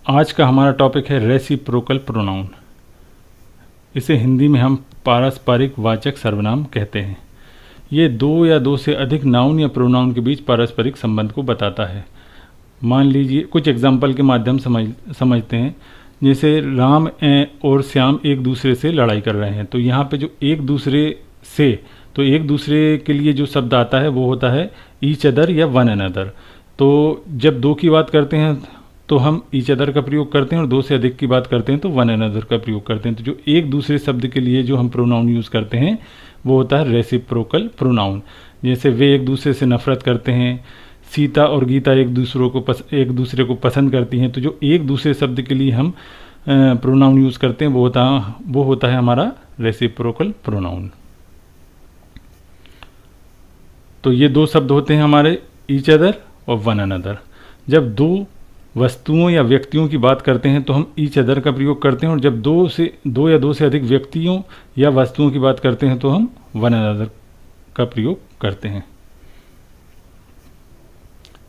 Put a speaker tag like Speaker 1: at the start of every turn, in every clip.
Speaker 1: आज का हमारा टॉपिक है रेसिप्रोकल प्रोनाउन। इसे हिंदी में हम पारस्परिक वाचक सर्वनाम कहते हैं। ये दो या दो से अधिक नाउन या प्रोनाउन के बीच पारस्परिक संबंध को बताता है। मान लीजिए कुछ एग्जाम्पल के माध्यम समझते हैं। जैसे राम और श्याम एक दूसरे से लड़ाई कर रहे हैं, तो यहाँ पे जो एक दूसरे के लिए जो शब्द आता है वो होता है ईच अदर या वन अनदर। तो जब दो की बात करते हैं तो हम ईच अदर का प्रयोग करते हैं, और दो से अधिक की बात करते हैं तो वन अनदर का प्रयोग करते हैं। तो जो एक दूसरे शब्द के लिए जो हम प्रोनाउन यूज़ करते हैं वो होता है रेसिप्रोकल प्रोनाउन। जैसे वे एक दूसरे से नफरत करते हैं, सीता और गीता एक दूसरे को पसंद करती हैं। तो जो एक दूसरे शब्द के लिए हम प्रोनाउन यूज़ करते हैं वो होता है हमारा रेसिप्रोकल प्रोनाउन। तो ये दो शब्द होते हैं हमारे ईच अदर और वन अनदर। जब दो वस्तुओं या व्यक्तियों की बात करते हैं तो हम ईच अदर का प्रयोग करते हैं, और जब दो या दो से अधिक व्यक्तियों या वस्तुओं की बात करते हैं तो हम वन अनदर का प्रयोग करते हैं।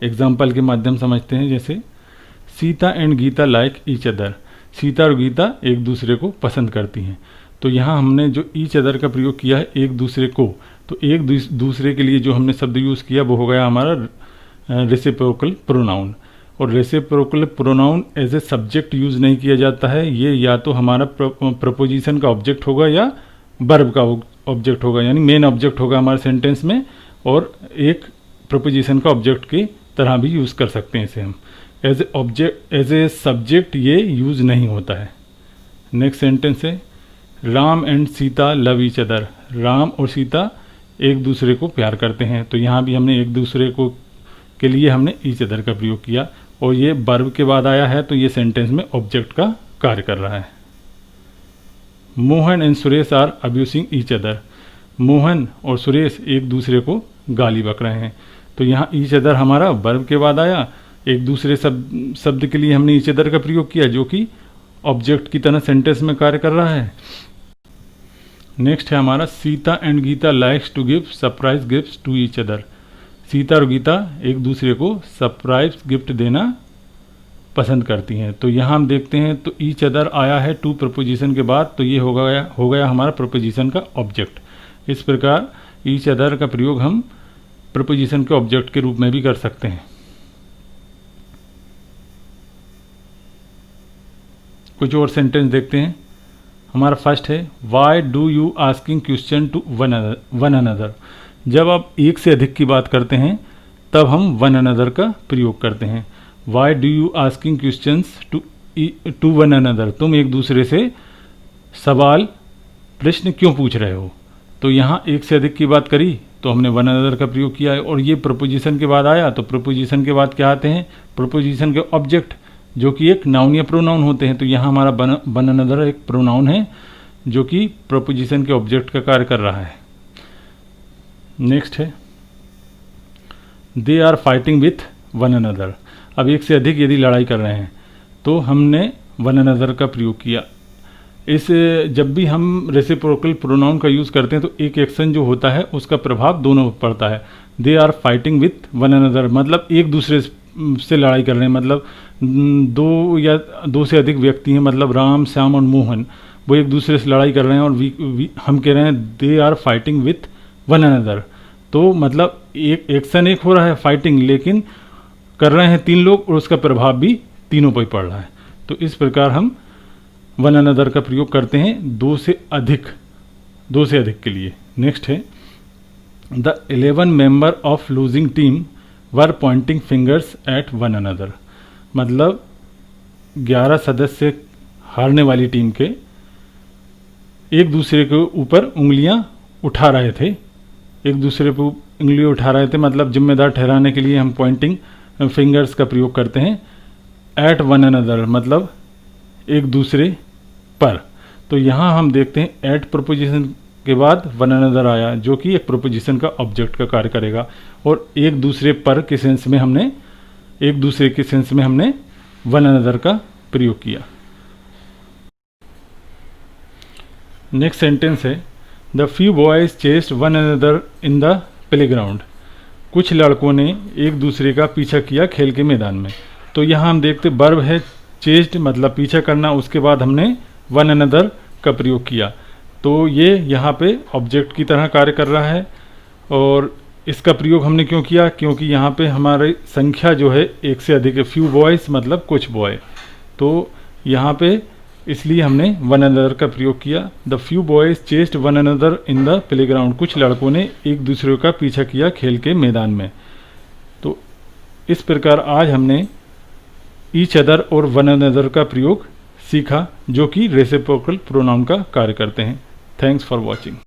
Speaker 1: एग्जाम्पल के माध्यम समझते हैं। जैसे Sita and Gita like each other. Sita और गीता एक दूसरे को पसंद करती हैं। तो यहाँ हमने जो ईच अदर का प्रयोग किया है एक दूसरे को, तो एक दूसरे के लिए जो हमने शब्द यूज़ किया वो हो गया हमारा रेसिप्रोकल प्रोनाउन। और reciprocal pronoun as a subject use नहीं किया जाता है। ये या तो हमारा प्रपोजिशन का ऑब्जेक्ट होगा या वर्ब का ऑब्जेक्ट होगा, यानी मेन ऑब्जेक्ट होगा हमारे सेंटेंस में, और एक प्रपोजिशन का ऑब्जेक्ट की तरह भी यूज़ कर सकते हैं इसे हम। एज ए सब्जेक्ट ये यूज़ नहीं होता है। नेक्स्ट सेंटेंस है Ram and Sita love each other. Ram और सीता एक दूसरे को प्यार करते हैं। तो यहाँ भी हमने एक दूसरे को के लिए हमने ईच अदर का प्रयोग किया, और ये वर्ब के बाद आया है तो ये सेंटेंस में ऑब्जेक्ट का कार्य कर रहा है। Mohan and Suresh are abusing each other. Mohan और सुरेश एक दूसरे को गाली बक रहे हैं। तो यहाँ ईच अदर हमारा वर्ब के बाद आया, एक दूसरे शब्द के लिए हमने ईच अदर का प्रयोग किया जो कि ऑब्जेक्ट की तरह सेंटेंस में कार्य कर रहा है। नेक्स्ट है हमारा Sita and Gita likes to give surprise gifts to each other. Sita और गीता एक दूसरे को सरप्राइज गिफ्ट देना पसंद करती हैं। तो यहाँ हम देखते हैं तो ईच अदर आया है टू प्रपोजिशन के बाद, तो ये हो गया हमारा प्रपोजिशन का ऑब्जेक्ट। इस प्रकार ईच अदर का प्रयोग हम प्रपोजिशन के ऑब्जेक्ट के रूप में भी कर सकते हैं। कुछ और सेंटेंस देखते हैं। हमारा फर्स्ट है why do you asking question to one another. जब आप एक से अधिक की बात करते हैं तब हम वन अनदर का प्रयोग करते हैं। Why do you asking questions to one another. तुम एक दूसरे से प्रश्न क्यों पूछ रहे हो। तो यहाँ एक से अधिक की बात करी तो हमने वन अनदर का प्रयोग किया है, और ये प्रपोजिशन के बाद आया तो प्रपोजिशन के बाद क्या आते हैं, प्रपोजिशन के ऑब्जेक्ट जो कि एक नाउन या प्रोनाउन होते हैं। तो यहाँ हमारा वन अनदर एक प्रोनाउन है जो कि प्रपोजिशन के ऑब्जेक्ट का कार्य कर रहा है। नेक्स्ट है they are fighting with one another. अब एक से अधिक यदि लड़ाई कर रहे हैं तो हमने वन अनदर का प्रयोग किया। जब भी हम रेसिप्रोकल प्रोनाउन का यूज़ करते हैं तो एक एक्शन जो होता है उसका प्रभाव दोनों पर पड़ता है। They are fighting with one another मतलब एक दूसरे से लड़ाई कर रहे हैं, मतलब दो या दो से अधिक व्यक्ति हैं, मतलब राम श्याम और मोहन, वो एक दूसरे से लड़ाई कर रहे हैं, और हम कह रहे हैं they are fighting with one another. तो मतलब एक एक्शन एक हो रहा है फाइटिंग, लेकिन कर रहे हैं तीन लोग और उसका प्रभाव भी तीनों पर पड़ रहा है। तो इस प्रकार हम वन अनदर का प्रयोग करते हैं दो से अधिक के लिए। नेक्स्ट है the 11 member of losing team were Poynting fingers eight one another. मतलब 11 सदस्य हारने वाली टीम के एक दूसरे के ऊपर उंगलियां उठा रहे थे, मतलब जिम्मेदार ठहराने के लिए हम पॉइंटिंग फिंगर्स का प्रयोग करते हैं। एट वन अनदर मतलब एक दूसरे पर। तो यहाँ हम देखते हैं एट प्रपोजिशन के बाद वन अनदर आया जो कि एक प्रपोजिशन का ऑब्जेक्ट का कार्य करेगा, और एक दूसरे पर के सेंस में हमने वन अनदर का प्रयोग किया। नेक्स्ट सेंटेंस है the few boys chased one another in the playground. कुछ लड़कों ने एक दूसरे का पीछा किया खेल के मैदान में। तो यहाँ हम देखते वर्ब है चेस्ड मतलब पीछा करना, उसके बाद हमने वन अनदर का प्रयोग किया। तो ये यहाँ पे ऑब्जेक्ट की तरह कार्य कर रहा है। और इसका प्रयोग हमने क्यों किया? क्योंकि यहाँ पे हमारी संख्या जो है एक से अधिक है। फ्यू बॉयज़ मतलब कुछ बॉय, तो यहाँ पे इसलिए हमने वन अनदर का प्रयोग किया। The few boys chased one another in the playground, कुछ लड़कों ने एक दूसरे का पीछा किया खेल के मैदान में। तो इस प्रकार आज हमने ईच अदर और वन अनदर का प्रयोग सीखा, जो कि रेसिप्रोकल प्रोनाउन का कार्य करते हैं। Thanks for watching.